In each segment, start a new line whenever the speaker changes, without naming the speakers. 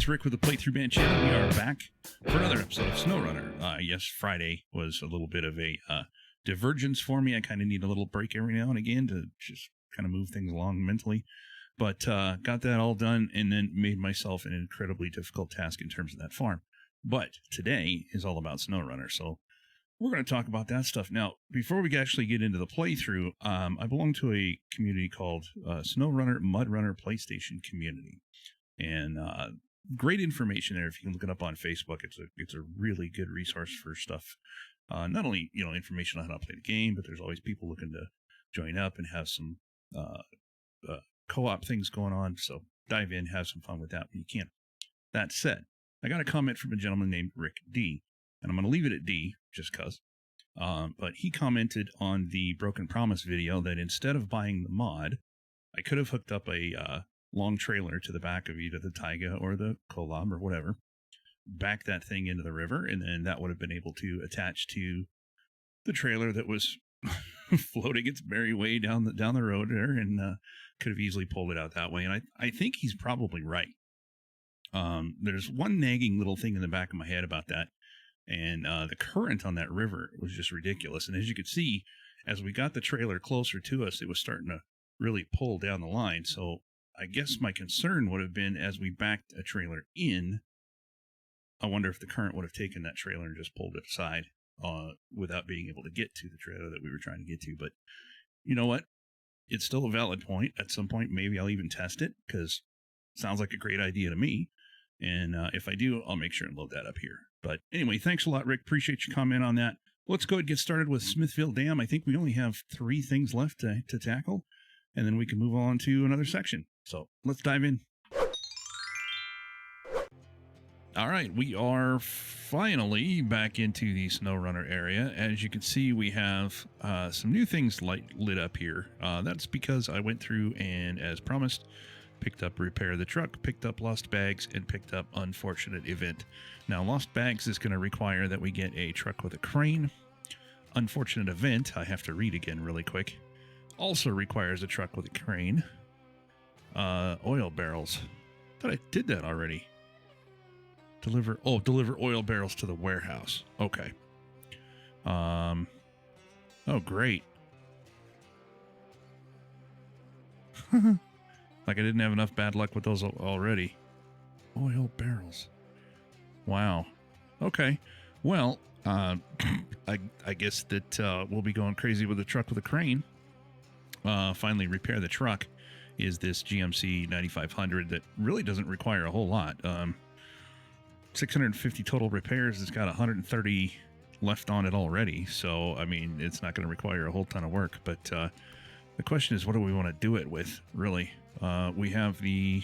it's Rick with the Playthrough Band channel. We are back for another episode of SnowRunner. Yes, Friday was a little bit of a divergence for me. I kind of need a little break every now and again to just kind of move things along mentally. But got that all done and then made myself an incredibly difficult task in terms of that farm. But today is all about SnowRunner, so we're going to talk about that stuff. Now, before we actually get into the playthrough, I belong to a community called SnowRunner Mudrunner PlayStation Community. And great information there. If you can look it up on Facebook, it's a really good resource for stuff. Not only, information on how to play the game, but there's always people looking to join up and have some co-op things going on. So dive in, have some fun with that when you can. That said, I got a comment from a gentleman named Rick D, and I'm going to leave it at D just because. But he commented on the Broken Promise video that instead of buying the mod, I could have hooked up a long trailer to the back of either the Taiga or the Kolob or whatever, back that thing into the river, and then that would have been able to attach to the trailer that was floating its merry way down the road there, and could have easily pulled it out that way. And I think he's probably right. There's one nagging little thing in the back of my head about that, and the current on that river was just ridiculous. And as you could see, as we got the trailer closer to us, it was starting to really pull down the line. So I guess my concern would have been as we backed a trailer in, I wonder if the current would have taken that trailer and just pulled it aside without being able to get to the trailer that we were trying to get to. But you know what? It's still a valid point. At some point, maybe I'll even test it because it sounds like a great idea to me. And if I do, I'll make sure and load that up here. But anyway, thanks a lot, Rick. Appreciate your comment on that. Let's go ahead and get started with Smithville Dam. I think we only have 3 things left to tackle, and then we can move on to another section. So let's dive in. All right, we are finally back into the SnowRunner area. As you can see, we have some new things lit up here. That's because I went through and, as promised, picked up Repair the Truck, picked up Lost Bags, and picked up Unfortunate Event. Now, Lost Bags is going to require that we get a truck with a crane. Unfortunate Event, I have to read again really quick, also requires a truck with a crane. Oil barrels. I thought I did that already. Deliver oil barrels to the warehouse. Okay. Oh, great. Like I didn't have enough bad luck with those already. Oil barrels. Wow. Okay. Well, I guess that we'll be going crazy with a truck with a crane. Finally repair the truck is this GMC 9500 that really doesn't require a whole lot. 650 total repairs. It's got 130 left on it already. So, I mean, it's not going to require a whole ton of work. But the question is, what do we want to do it with, really? We have the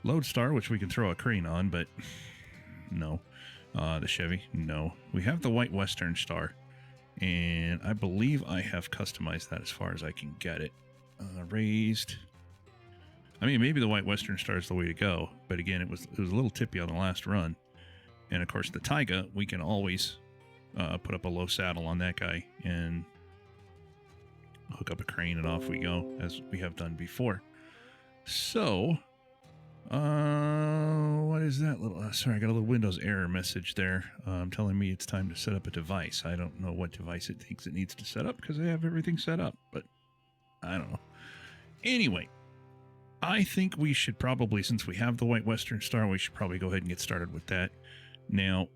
Lodestar, which we can throw a crane on, but no. The Chevy, no. We have the White Western Star, and I believe I have customized that as far as I can get it. Raised. I mean, maybe the White Western Star is the way to go, but again, it was a little tippy on the last run. And of course, the Taiga, we can always put up a low saddle on that guy and hook up a crane and off we go, as we have done before. So, what is that little... sorry, I got a little Windows error message there telling me it's time to set up a device. I don't know what device it thinks it needs to set up because I have everything set up, but I don't know. Anyway, I think we should probably, since we have the White Western Star, we should probably go ahead and get started with that. Now,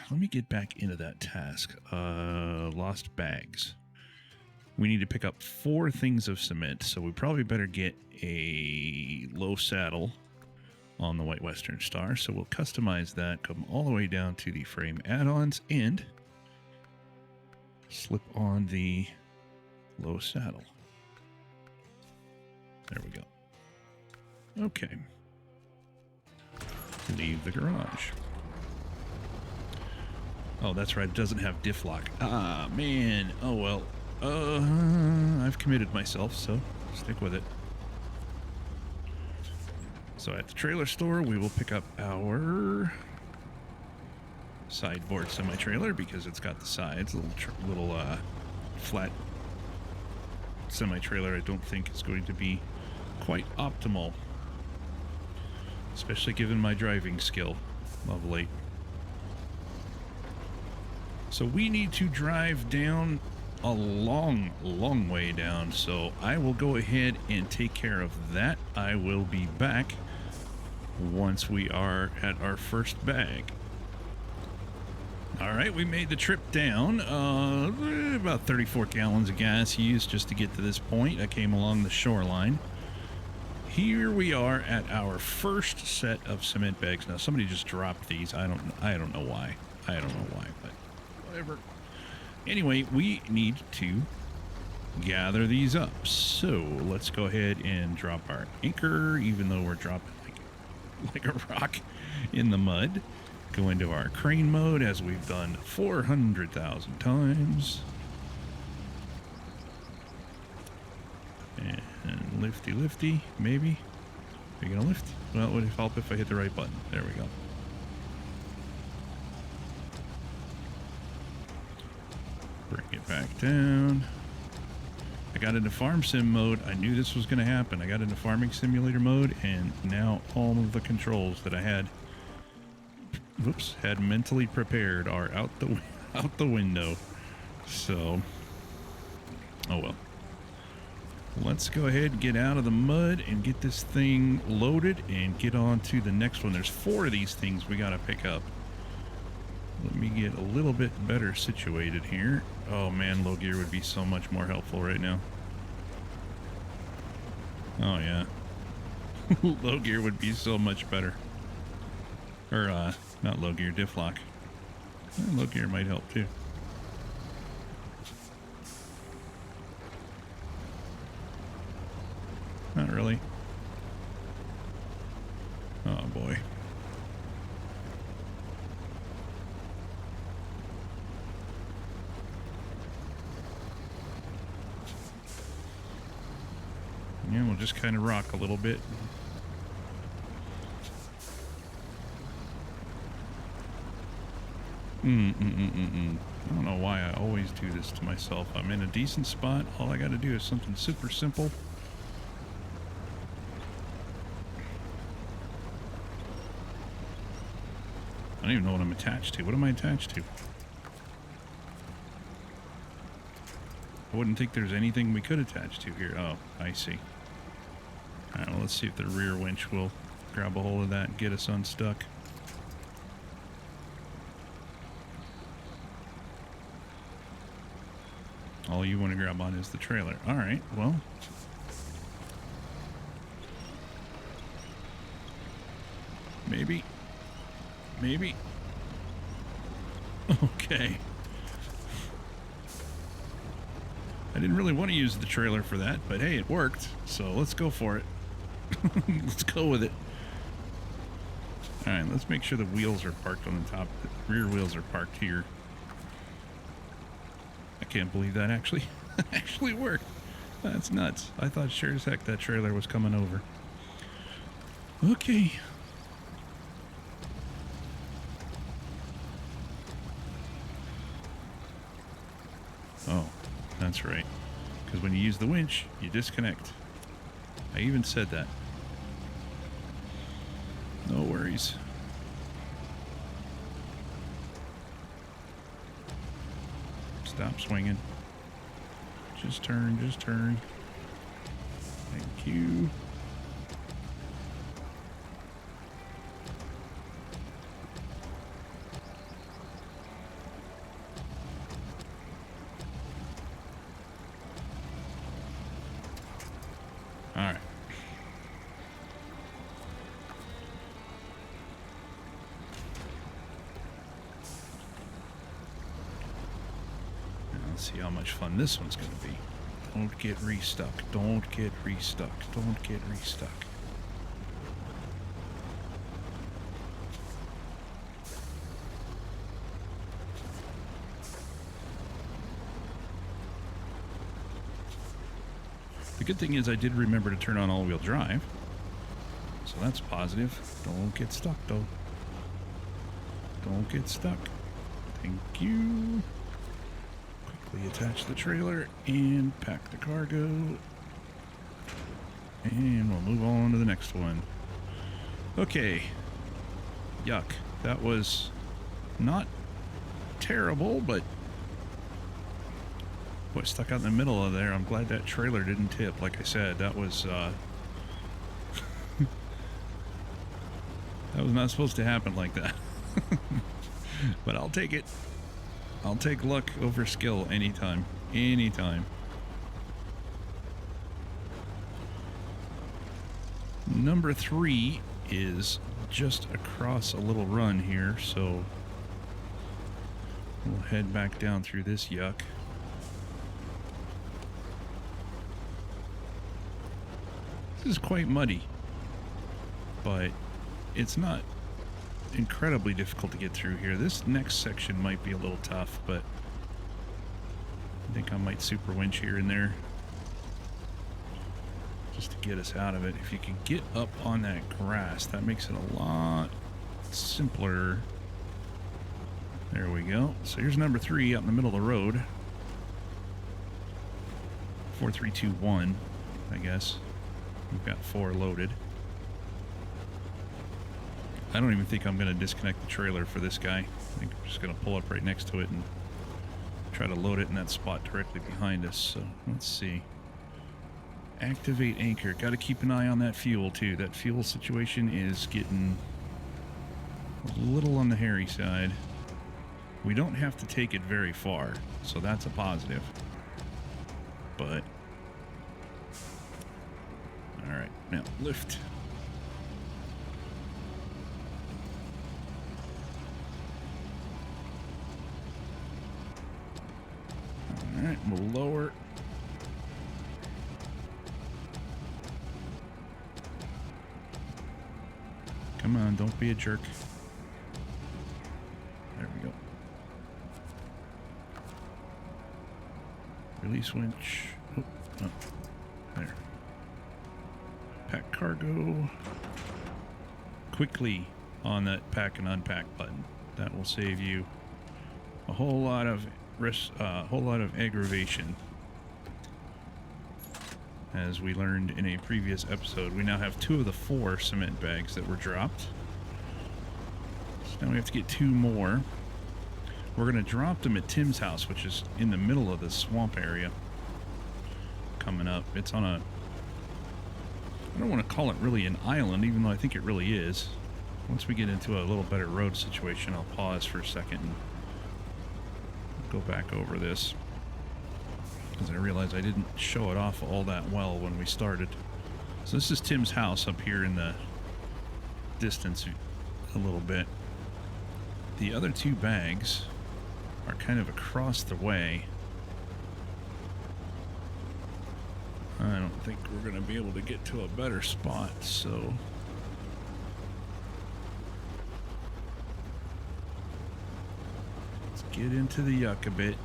let me get back into that task. Lost Bags. We need to pick up 4 things of cement, so we probably better get a low saddle on the White Western Star. So we'll customize that, come all the way down to the frame add-ons, and slip on the low saddle. There we go. Okay. Leave the garage. Oh, that's right. It doesn't have diff lock. Ah, man. Oh, well. I've committed myself, so stick with it. So at the trailer store, we will pick up our sideboard semi-trailer because it's got the sides. Little flat semi-trailer I don't think is going to be quite optimal. especially given my driving skill of late. So we need to drive down a long way down, so I will go ahead and take care of that. I will be back once we are at our first bag. All right, we made the trip down. About 34 gallons of gas used just to get to this point. I came along the shoreline. Here we are at our first set of cement bags. Now somebody just dropped these. I don't know why. But whatever. Anyway, we need to gather these up. So let's go ahead and drop our anchor, even though we're dropping like a rock in the mud. Go into our crane mode as we've done 400,000 times. And lifty, maybe. Are you gonna lift? Well, it would help if I hit the right button. There we go. Bring it back down. I got into farm sim mode. I knew this was going to happen. I got into farming simulator mode, and now all of the controls that I had mentally prepared are out the window. So, oh well. Let's go ahead and get out of the mud and get this thing loaded and get on to the next one. There's 4 of these things we got to pick up. Let me get a little bit better situated here. Oh man, low gear would be so much more helpful right now. Oh yeah. Low gear would be so much better. Or, not low gear, diff lock. Low gear might help too. Not really. Oh boy. Yeah, we'll just kind of rock a little bit. I don't know why I always do this to myself. I'm in a decent spot. All I got to do is something super simple. I don't even know what I'm attached to. What am I attached to? I wouldn't think there's anything we could attach to here. Oh, I see. All right, well, let's see if the rear winch will grab a hold of that and get us unstuck. All you want to grab on is the trailer. All right, well. Maybe. Okay. I didn't really want to use the trailer for that, but hey, it worked. So let's go for it. Let's go with it. All right, let's make sure the wheels are parked on the top. The rear wheels are parked here. I can't believe that actually worked. That's nuts. I thought sure as heck that trailer was coming over. Okay. Oh, that's right. Because when you use the winch, you disconnect. I even said that. No worries. Stop swinging. Just turn, just turn. Thank you. All right. Let's see how much fun this one's going to be. Don't get restuck. Don't get restuck. Don't get restuck. The good thing is I did remember to turn on all-wheel drive. So that's positive. Don't get stuck, though. Don't get stuck. Thank you. Quickly attach the trailer and pack the cargo. And we'll move on to the next one. Okay. Yuck. That was not terrible, but boy, stuck out in the middle of there. I'm glad that trailer didn't tip. Like I said, that was that was not supposed to happen like that. But I'll take it. I'll take luck over skill anytime. Anytime. Number 3 is just across a little run here, so we'll head back down through this yuck. This is quite muddy, but it's not incredibly difficult to get through here. This next section might be a little tough, but I think I might super winch here and there just to get us out of it. If you can get up on that grass, that makes it a lot simpler. There we go. So here's number 3 out in the middle of the road. 4, 3, 2, 1, I guess. We've got 4 loaded. I don't even think I'm going to disconnect the trailer for this guy. I think I'm just going to pull up right next to it and try to load it in that spot directly behind us. So let's see. Activate anchor. Got to keep an eye on that fuel too. That fuel situation is getting a little on the hairy side. We don't have to take it very far, so that's a positive. But all right, now lift. All right, we'll lower. Come on, don't be a jerk. There we go. Release winch. Oh, oh, there. Pack cargo. Quickly on that pack and unpack button. That will save you a whole lot of risk, whole lot of aggravation. As we learned in a previous episode, we now have 2 of the 4 cement bags that were dropped. So now we have to get 2 more. We're going to drop them at Tim's house, which is in the middle of the swamp area. Coming up. It's on a... I don't want to call it really an island, even though I think it really is. Once we get into a little better road situation, I'll pause for a second and go back over this, because I realized I didn't show it off all that well when we started. So this is Tim's house up here in the distance a little bit. The other 2 bags are kind of across the way. I don't think we're going to be able to get to a better spot, so let's get into the yuck a bit.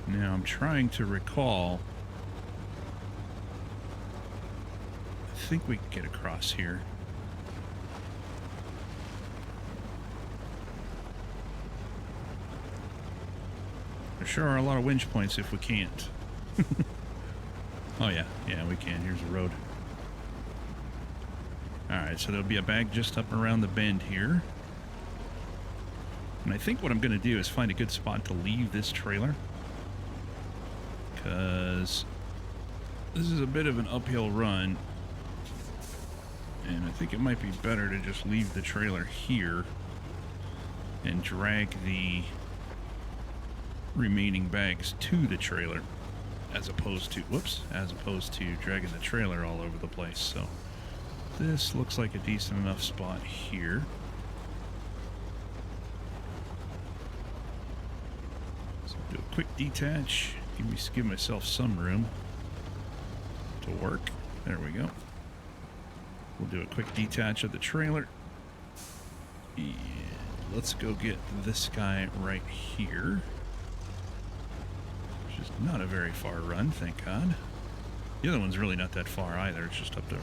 Now I'm trying to recall. I think we can get across here. There sure are a lot of winch points if we can't. Oh yeah, we can. Here's the road. Alright, so there'll be a bag just up around the bend here. And I think what I'm going to do is find a good spot to leave this trailer, because this is a bit of an uphill run, and I think it might be better to just leave the trailer here and drag the remaining bags to the trailer, as opposed to dragging the trailer all over the place. So this looks like a decent enough spot here. So do a quick detach. Give myself some room to work. There we go. We'll do a quick detach of the trailer. And let's go get this guy right here. Which is not a very far run, thank God. The other one's really not that far either. It's just up the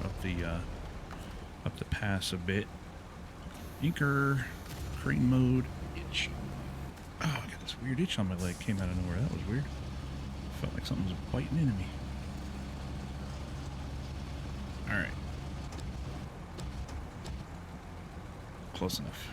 pass a bit. Anchor, crane mode, itch. Oh, I got this weird itch on my leg. Came out of nowhere. That was weird. Felt like something was biting into me. All right. Close enough.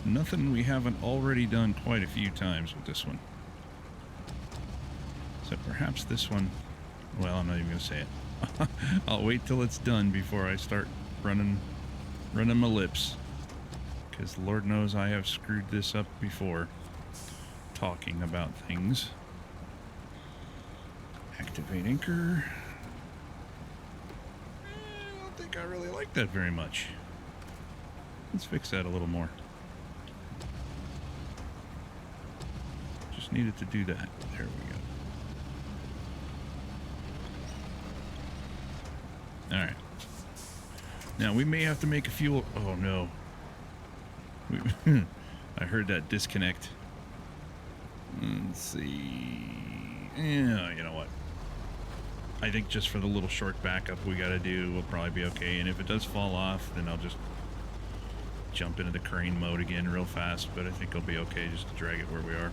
Nothing we haven't already done quite a few times with this one. So perhaps this one, well, I'm not even going to say it. I'll wait till it's done before I start running my lips. Because Lord knows I have screwed this up before. Talking about things. Activate anchor. I don't think I really like that very much. Let's fix that a little more. Just needed to do that. There we go. Alright. Now we may have to make a fuel... Oh no. I heard that disconnect. Let's see. Yeah, you know what? I think just for the little short backup we gotta do, we'll probably be okay. And if it does fall off, then I'll just jump into the crane mode again real fast. But I think I'll be okay just to drag it where we are.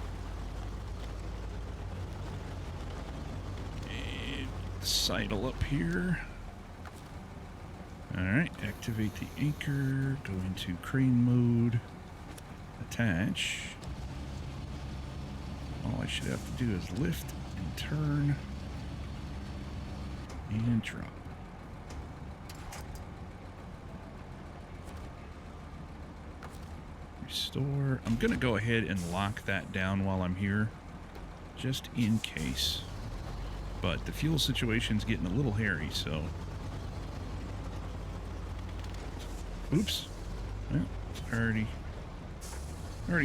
And sidle up here. Alright, activate the anchor, go into crane mode, attach. All I should have to do is lift and turn and drop. Restore. I'm going to go ahead and lock that down while I'm here, just in case. But the fuel situation's getting a little hairy, so... Oops. Well, already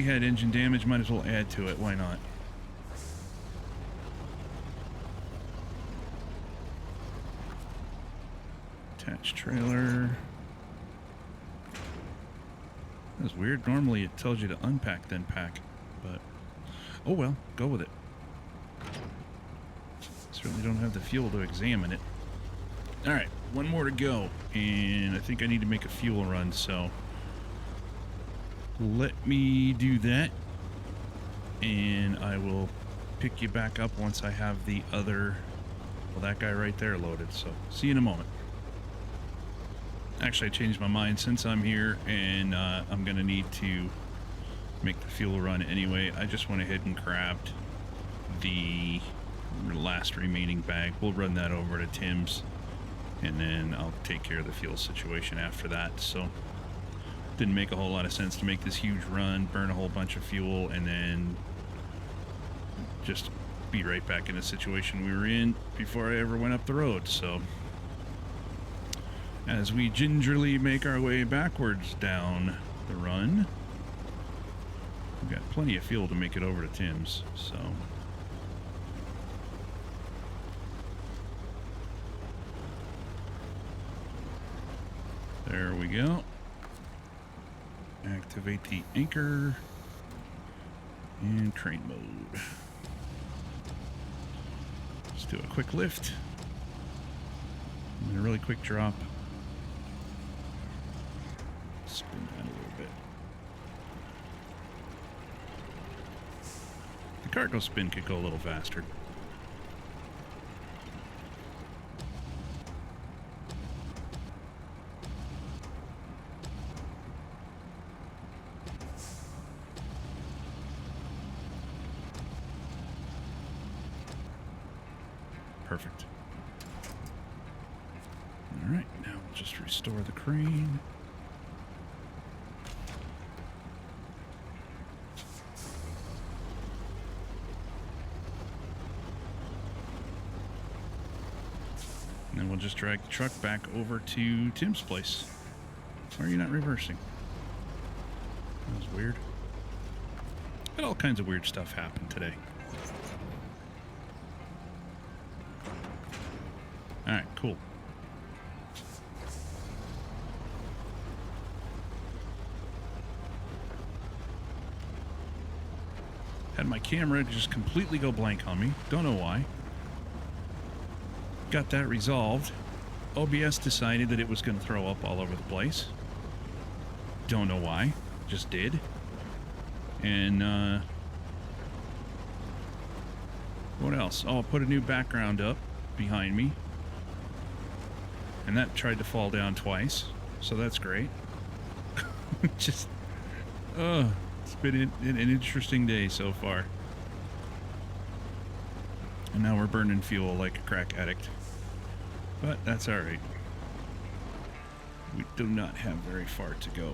had engine damage. Might as well add to it. Why not? Attach trailer. That's weird. Normally it tells you to unpack then pack, but oh well, go with it. Certainly don't have the fuel to examine it. All right, one more to go, and I think I need to make a fuel run, so let me do that, and I will pick you back up once I have the other, well, that guy right there loaded, so see you in a moment. Actually, I changed my mind since I'm here, and I'm going to need to make the fuel run anyway. I just went ahead and grabbed the last remaining bag. We'll run that over to Tim's. And then I'll take care of the fuel situation after that. So didn't make a whole lot of sense to make this huge run, burn a whole bunch of fuel, and then just be right back in the situation we were in before I ever went up the road. So as we gingerly make our way backwards down the run, we've got plenty of fuel to make it over to Tim's. So there we go. Activate the anchor and crane mode. Let's do a quick lift and a really quick drop. Spin that a little bit. The cargo spin could go a little faster. Perfect. All right, now we'll just restore the crane. And then we'll just drag the truck back over to Tim's place. Why are you not reversing? That was weird. Had all kinds of weird stuff happen today. All right, cool. Had my camera just completely go blank on me. Don't know why. Got that resolved. OBS decided that it was going to throw up all over the place. Don't know why. Just did. And, what else? Oh, I put a new background up behind me. And that tried to fall down twice. So that's great. Just, it's been an interesting day so far. And now we're burning fuel like a crack addict. But that's all right. We do not have very far to go.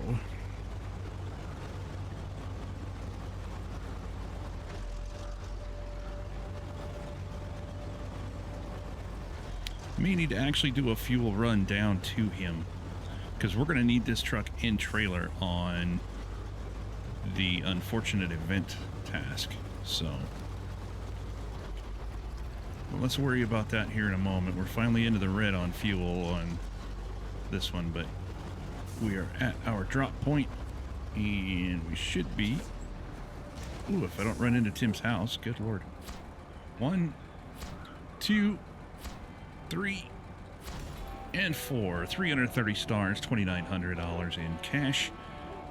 May need to actually do a fuel run down to him, because we're going to need this truck and trailer on the unfortunate event task. So, well, let's worry about that here in a moment. We're finally into the red on fuel on this one, but we are at our drop point, and we should be. Ooh, if I don't run into Tim's house, good lord. 1, 2, 3, and 4. 330 stars, $2,900 in cash.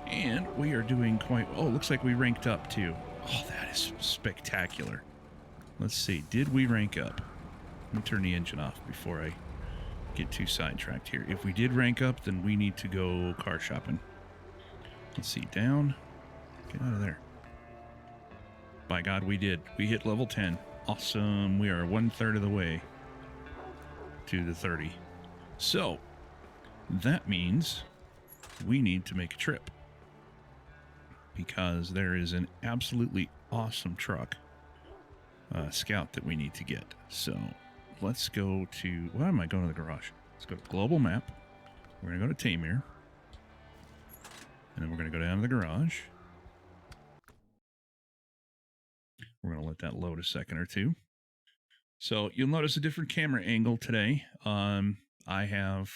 And we are doing quite... Oh, looks like we ranked up, too. Oh, that is spectacular. Let's see. Did we rank up? Let me turn the engine off before I get too sidetracked here. If we did rank up, then we need to go car shopping. Let's see. Down. Get out of there. By God, we did. We hit level 10. Awesome. We are 1/3 of the way to the 30. So, that means we need to make a trip, because there is an absolutely awesome truck, Scout, that we need to get. So, let's go to... Why am I going to the garage? Let's go to Global Map. We're going to go to Tamir. And then we're going to go down to the garage. We're going to let that load a second or two. So you'll notice a different camera angle today. I have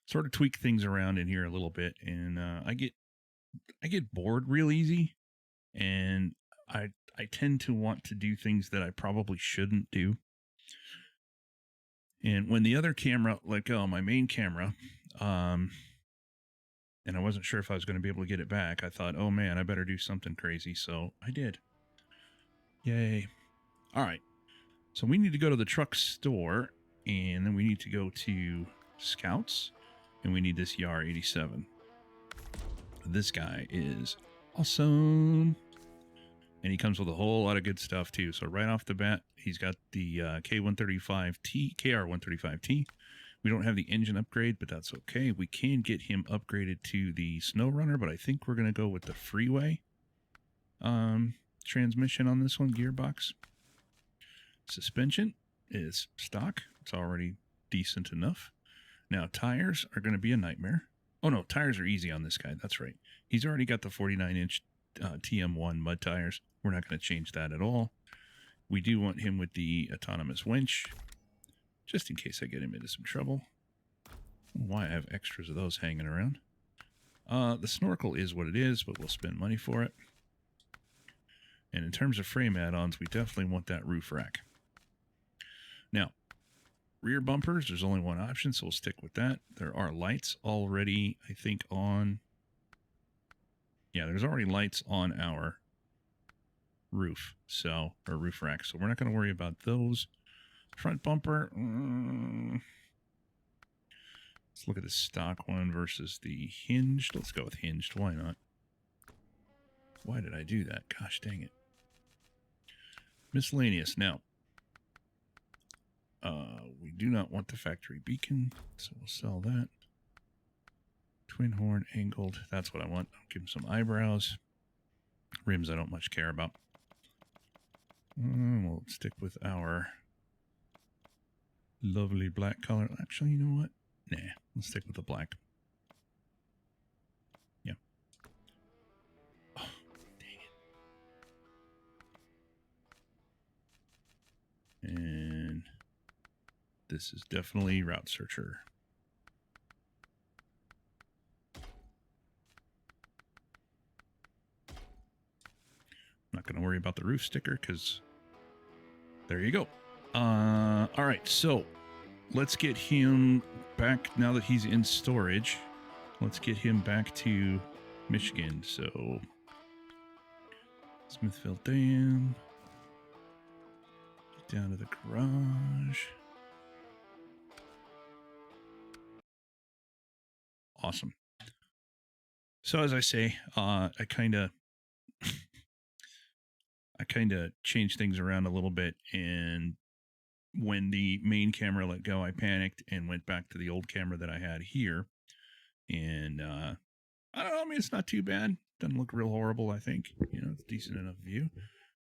sort of tweaked things around in here a little bit, and I get bored real easy, and I tend to want to do things that I probably shouldn't do. And when the other camera let go, my main camera, and I wasn't sure if I was going to be able to get it back, I thought, oh man, I better do something crazy. So I did. Yay. All right. So we need to go to the truck store, and then we need to go to Scouts, and we need this Yar 87. This guy is awesome, and he comes with a whole lot of good stuff too. So right off the bat, he's got the K135T, KR135T. We don't have the engine upgrade, but that's okay. We can get him upgraded to the Snow Runner, but I think we're going to go with the Freeway transmission on this one, gearbox. Suspension is stock. It's already decent enough. Now, tires are going to be a nightmare. Oh, no, tires are easy on this guy. That's right. He's already got the 49-inch TM1 mud tires. We're not going to change that at all. We do want him with the autonomous winch, just in case I get him into some trouble. I don't know why I have extras of those hanging around. The snorkel is what it is, but we'll spend money for it. And in terms of frame add-ons, we definitely want that roof rack. Now, rear bumpers, there's only one option, so we'll stick with that. There are lights already, I think, on... Yeah, there's already lights on our roof, so, or roof rack, so we're not going to worry about those. Front bumper, let's look at the stock one versus the hinged. Let's go with hinged, why not? Why did I do that? Gosh dang it. Miscellaneous, now. We do not want the factory beacon, so we'll sell that. Twin horn angled, that's what I want. I'll give him some eyebrows. Rims I don't much care about. We'll stick with our lovely black color. Actually, you know what? Nah, let's stick with the black. Yeah. Oh, dang it. And this is definitely Route Searcher. Not going to worry about the roof sticker because there you go. All right, so let's get him back now that he's in storage. Let's get him back to Michigan. So Smithville Dam. Get down to the garage. Awesome. So as I say, I kind of changed things around a little bit, and when the main camera let go, I panicked and went back to the old camera that I had here. And I don't know, I mean, it's not too bad. Doesn't look real horrible, I think. You know, it's a decent enough view.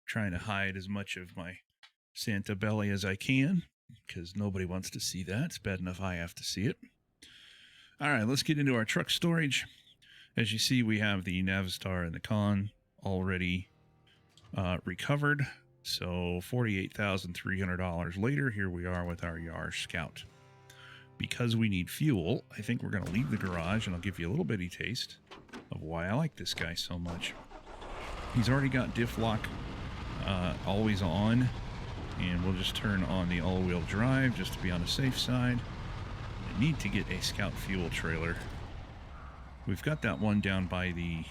Trying to hide as much of my Santa belly as I can, because nobody wants to see that. It's bad enough I have to see it. All right, let's get into our truck storage. As you see, we have the Navistar and the Con already recovered. So $48,300 later, here we are with our Yaris Scout. Because we need fuel, I think we're going to leave the garage, and I'll give you a little bitty taste of why I like this guy so much. He's already got diff lock always on, and we'll just turn on the all-wheel drive just to be on the safe side. I need to get a Scout fuel trailer. We've got that one down by the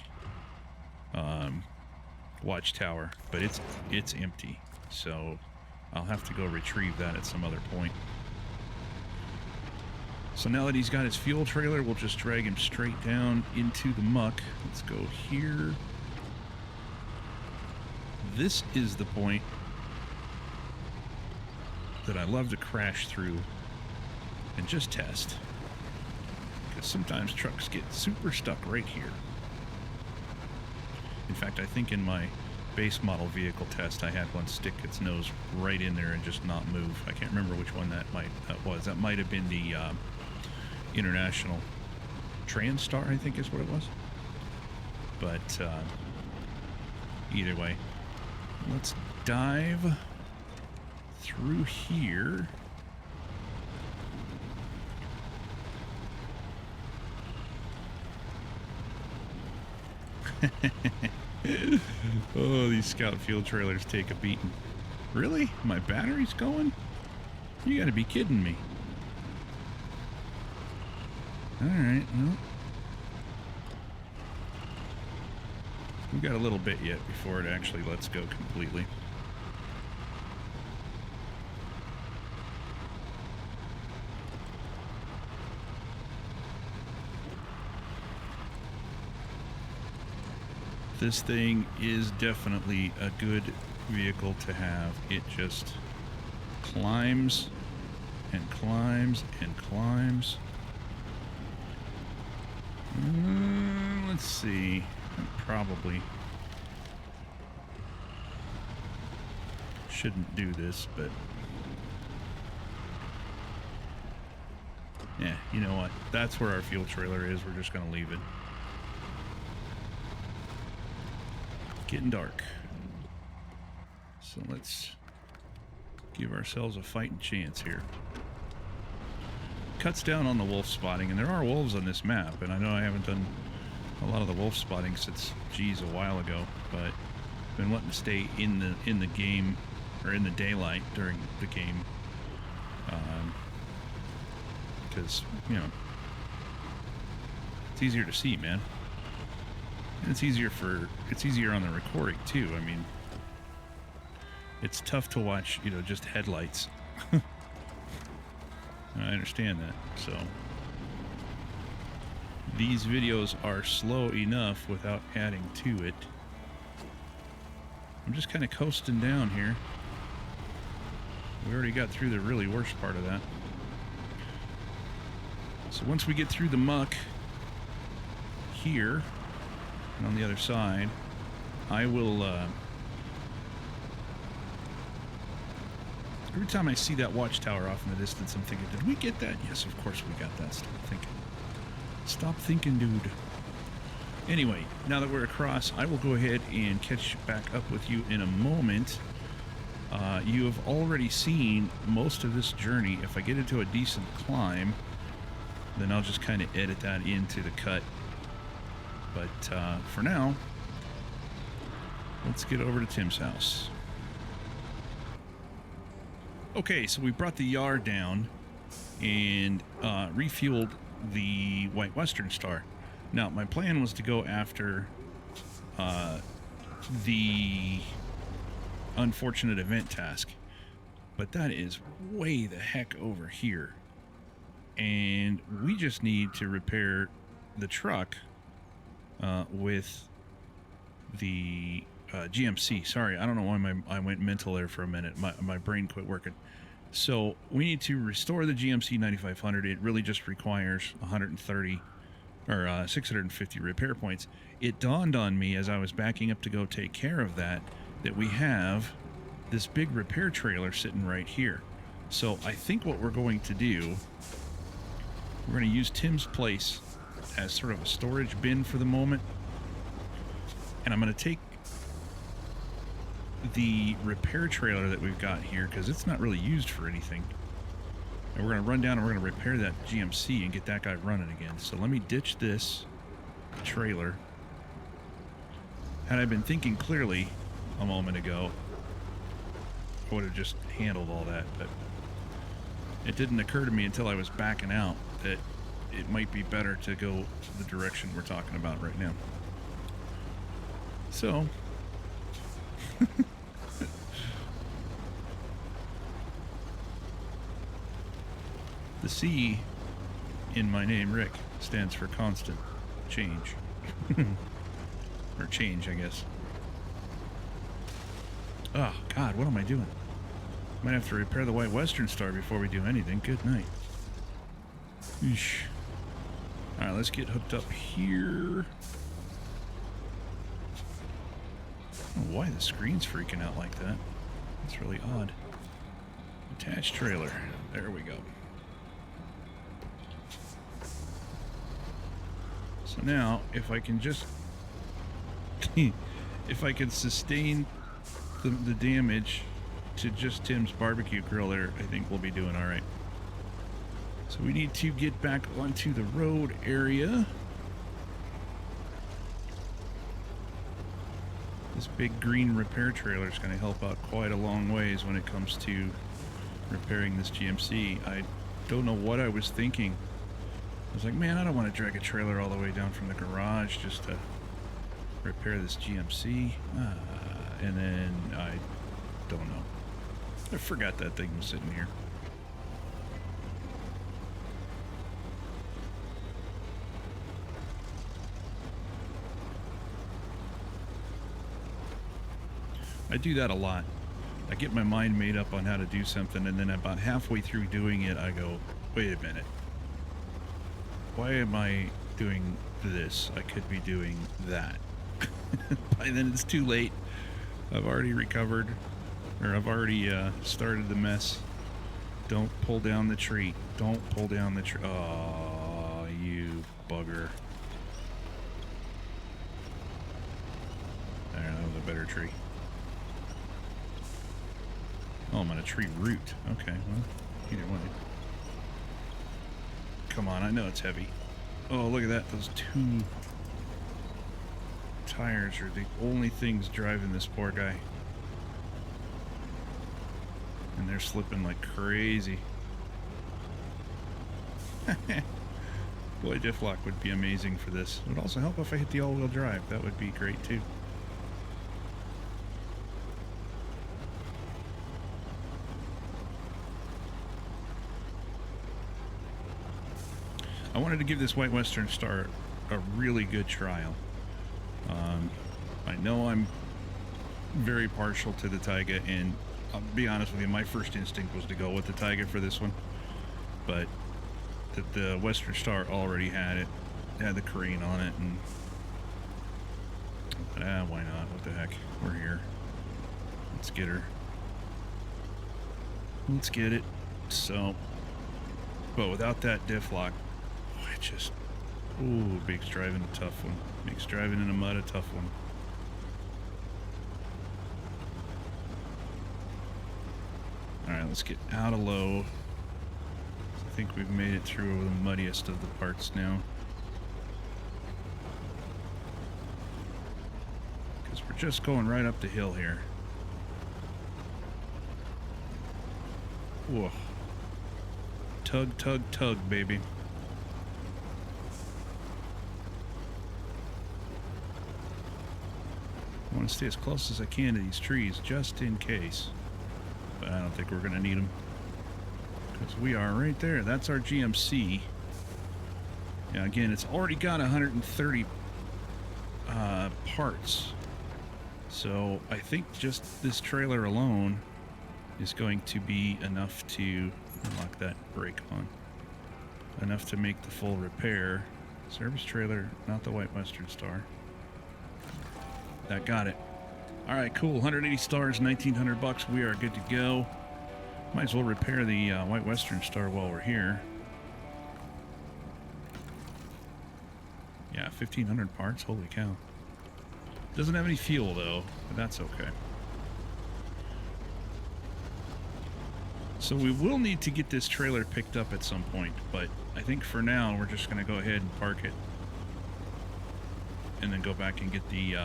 watchtower, but it's empty, so I'll have to go retrieve that at some other point. So now that he's got his fuel trailer, we'll just drag him straight down into the muck. Let's go here. This is the point that I love to crash through and just test, because sometimes trucks get super stuck right here. In fact, I think in my base model vehicle test, I had one stick its nose right in there and just not move. I can't remember which one that was. That might have been the International Transtar, I think is what it was. But either way, let's dive through here. Oh, these Scout fuel trailers take a beating. Really? My battery's going? You gotta be kidding me. Alright, well. We've got a little bit yet before it actually lets go completely. This thing is definitely a good vehicle to have. It just climbs and climbs and climbs. Let's see. I probably shouldn't do this, but yeah, you know what? That's where our fuel trailer is. We're just going to leave it. Getting dark. So let's give ourselves a fighting chance here. Cuts down on the wolf spotting, and there are wolves on this map, and I know I haven't done a lot of the wolf spotting since, geez, a while ago, but I've been wanting to stay in the game, or in the daylight during the game, because, you know, it's easier to see, man. And it's easier on the recording too. I mean, it's tough to watch, you know, just headlights. I understand that. So these videos are slow enough without adding to it. I'm just kind of coasting down here. We already got through the really worst part of that. So once we get through the muck here, and on the other side, I will, every time I see that watchtower off in the distance, I'm thinking, did we get that? Yes, of course we got that. Stop thinking, dude. Anyway, now that we're across, I will go ahead and catch back up with you in a moment. You have already seen most of this journey. If I get into a decent climb, then I'll just kind of edit that into the cut. But for now, let's get over to Tim's house. Okay, so we brought the yard down and refueled the White Western Star. Now, my plan was to go after the unfortunate event task, but that is way the heck over here. And we just need to repair the truck with the GMC. Sorry, I don't know why I went mental there for a minute. My brain quit working. So we need to restore the GMC 9500. It really just requires 130 or 650 repair points. It dawned on me as I was backing up to go take care of that we have this big repair trailer sitting right here. So I think what we're going to do, we're going to use Tim's place as sort of a storage bin for the moment. And I'm going to take the repair trailer that we've got here, because it's not really used for anything, and we're going to run down and we're going to repair that GMC and get that guy running again. So let me ditch this trailer. Had I been thinking clearly a moment ago, I would have just handled all that, but it didn't occur to me until I was backing out that it might be better to go the direction we're talking about right now. So the C in my name, Rick, stands for constant change. Or change, I guess. Oh, God, what am I doing? Might have to repair the White Western Star before we do anything. Good night. Eesh. Alright, let's get hooked up here. I don't know why the screen's freaking out like that. It's really odd. Attached trailer. There we go. So now, if I can just... if I can sustain the damage to just Tim's barbecue grill there, I think we'll be doing alright. So we need to get back onto the road area. This big green repair trailer is going to help out quite a long ways when it comes to repairing this GMC. I don't know what I was thinking. I was like, man, I don't want to drag a trailer all the way down from the garage just to repair this GMC. And then I don't know. I forgot that thing was sitting here. I do that a lot. I get my mind made up on how to do something, and then about halfway through doing it, I go, wait a minute. Why am I doing this? I could be doing that. By then it's too late. I've already recovered, or I've already started the mess. Don't pull down the tree. Don't pull down the tree. Oh, you bugger. There, that was a better tree. Oh, I'm on a tree root. Okay, well, either way. Come on, I know it's heavy. Oh, look at that. Those two tires are the only things driving this poor guy. And they're slipping like crazy. Boy, diff lock would be amazing for this. It would also help if I hit the all-wheel drive. That would be great too. I wanted to give this White Western Star a really good trial. I know I'm very partial to the Taiga, and I'll be honest with you, my first instinct was to go with the Taiga for this one, but the Western Star already had it, had the crane on it, and why not? What the heck? We're here. Let's get her. Let's get it. So, but without that diff lock, it just, ooh, makes driving a tough one. Makes driving in the mud a tough one. Alright, let's get out of low. I think we've made it through the muddiest of the parts now. Because we're just going right up the hill here. Whoa. Tug, tug, tug, baby. I want to stay as close as I can to these trees, just in case. But I don't think we're going to need them. Because we are right there. That's our GMC. Yeah, again, it's already got 130 parts. So I think just this trailer alone is going to be enough to unlock that brake on. Enough to make the full repair. Service trailer, not the White Western Star. That got it. Alright, cool. 180 stars, 1,900 bucks. We are good to go. Might as well repair the White Western Star while we're here. Yeah, 1,500 parts. Holy cow. Doesn't have any fuel, though, but that's okay. So we will need to get this trailer picked up at some point, but I think for now we're just going to go ahead and park it. And then go back and get the...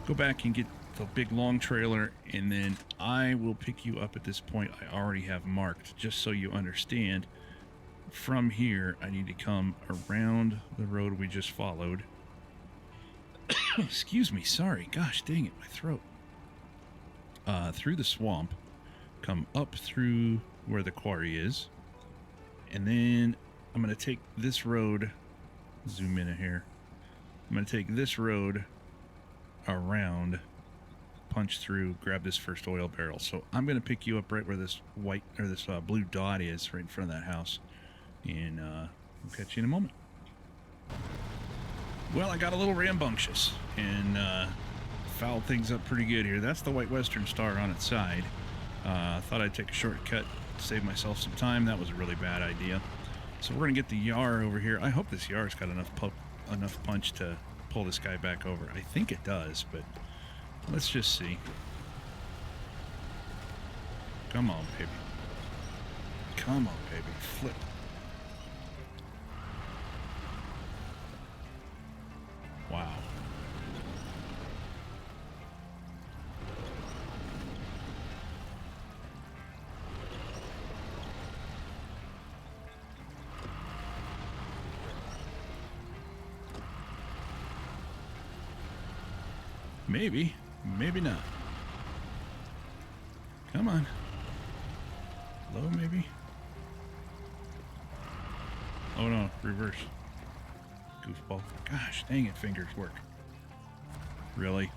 the big long trailer, and then I will pick you up at this point I already have marked, just so you understand. From here, I need to come around the road we just followed. Excuse me, sorry. Gosh dang it, my throat. Through the swamp, come up through where the quarry is, and then I'm going to take this road, zoom in here, I'm going to take this road around, punch through, grab this first oil barrel. So I'm going to pick you up right where this white, or this blue dot is, right in front of that house, and we'll catch you in a moment. Well, I got a little rambunctious and fouled things up pretty good here. That's the White Western Star on its side. Thought I'd take a shortcut, save myself some time. That was a really bad idea. So we're going to get the Yar over here. I hope this Yar's got enough punch to pull this guy back over. I think it does, but let's just see. Come on, baby. Come on, baby. Flip. Wow. Maybe. Maybe not. Come on. Low, maybe? Oh, no. Reverse. Goofball. Gosh, dang it, fingers work. Really?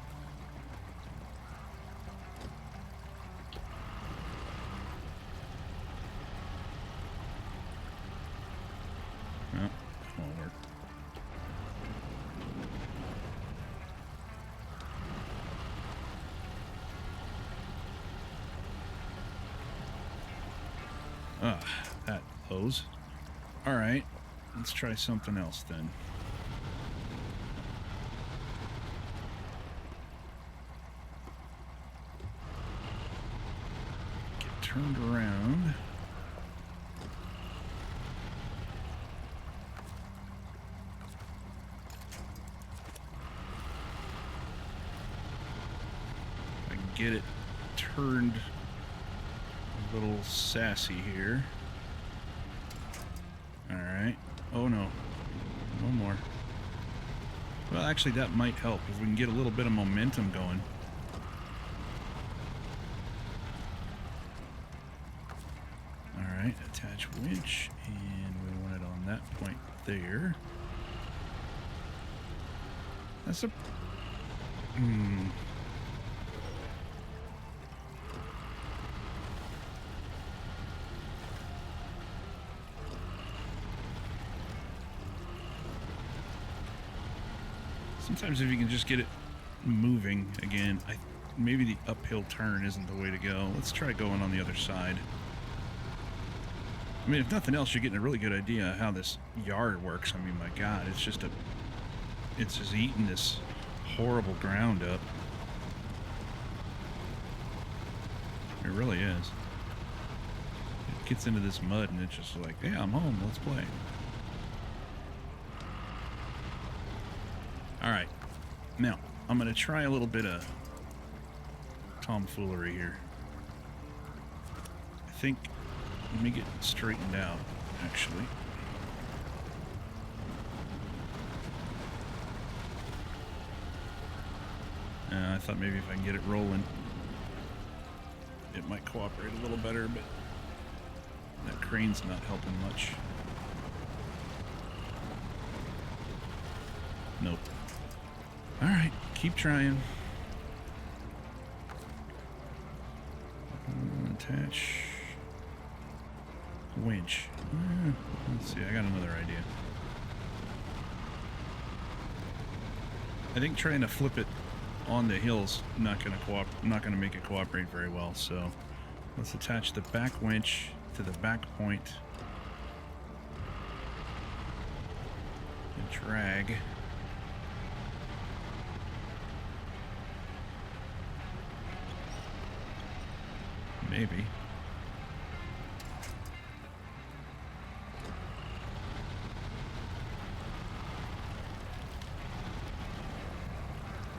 No, that won't work. That hose. Alright, let's try something else then. Get turned around. I can get it turned a little sassy here. Alright. Oh no. No more. Well, actually that might help if we can get a little bit of momentum going. Alright, attach winch, and we want it on that point there. That's a... Sometimes if you can just get it moving again, maybe the uphill turn isn't the way to go. Let's try going on the other side. I mean, if nothing else, you're getting a really good idea how this yard works. I mean, my God, it's just eating this horrible ground up. It really is. It gets into this mud and it's just like, yeah, I'm home. Let's play. All right. Now, I'm going to try a little bit of tomfoolery here. I think, let me get straightened out, actually. I thought maybe if I can get it rolling, it might cooperate a little better, but that crane's not helping much. Nope. All right, keep trying. Attach winch. Let's see, I got another idea. I think trying to flip it on the hill's not gonna make it cooperate very well. So let's attach the back winch to the back point and drag. Maybe.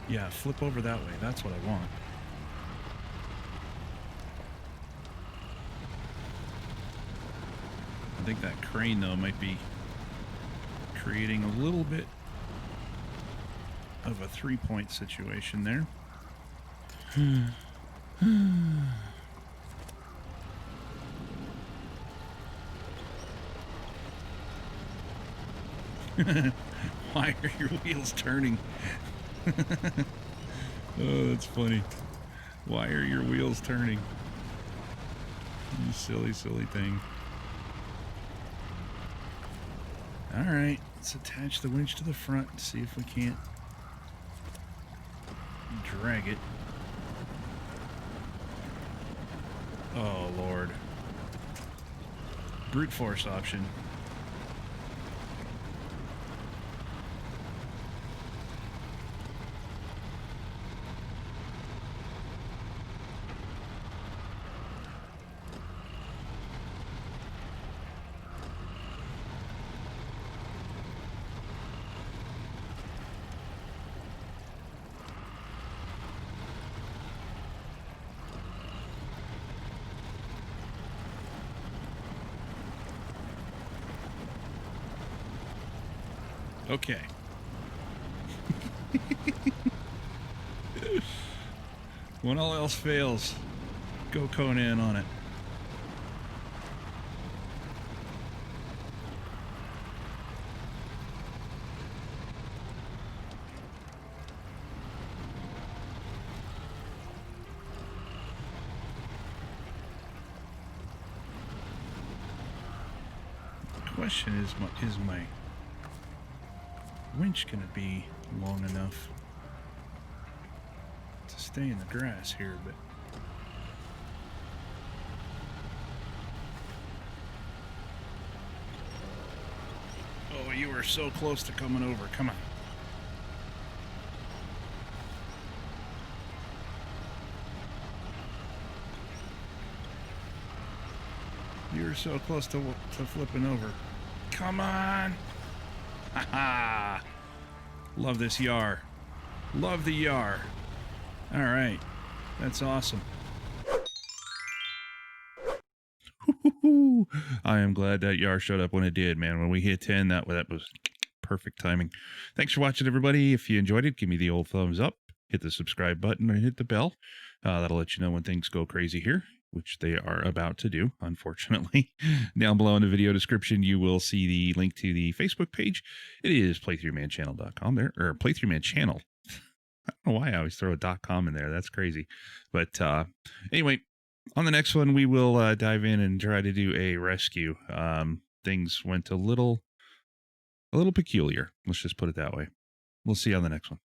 Yeah, flip over that way. That's what I want. I think that crane, though, might be creating a little bit of a three-point situation there. Why are your wheels turning? Oh, that's funny. Why are your wheels turning? You silly, silly thing. Alright, let's attach the winch to the front and see if we can't drag it. Oh, Lord. Brute force option. Okay. When all else fails, go Conan on it. The question is my winch gonna be long enough to stay in the grass here, but oh, you were so close to coming over. Come on. You were so close to flipping over. Come on. Haha. Love this Yar. Love the Yar. All right. That's awesome. I am glad that Yar showed up when it did, man. When we hit 10, that was perfect timing. Thanks for watching, everybody. If you enjoyed it, give me the old thumbs up. Hit the subscribe button and hit the bell. That'll let you know when things go crazy here, which they are about to do, unfortunately. Down below in the video description, you will see the link to the Facebook page. It is playthroughmanchannel.com there, or playthroughmanchannel. I don't know why I always throw a .com in there. That's crazy. But anyway, on the next one, we will dive in and try to do a rescue. Things went a little peculiar. Let's just put it that way. We'll see you on the next one.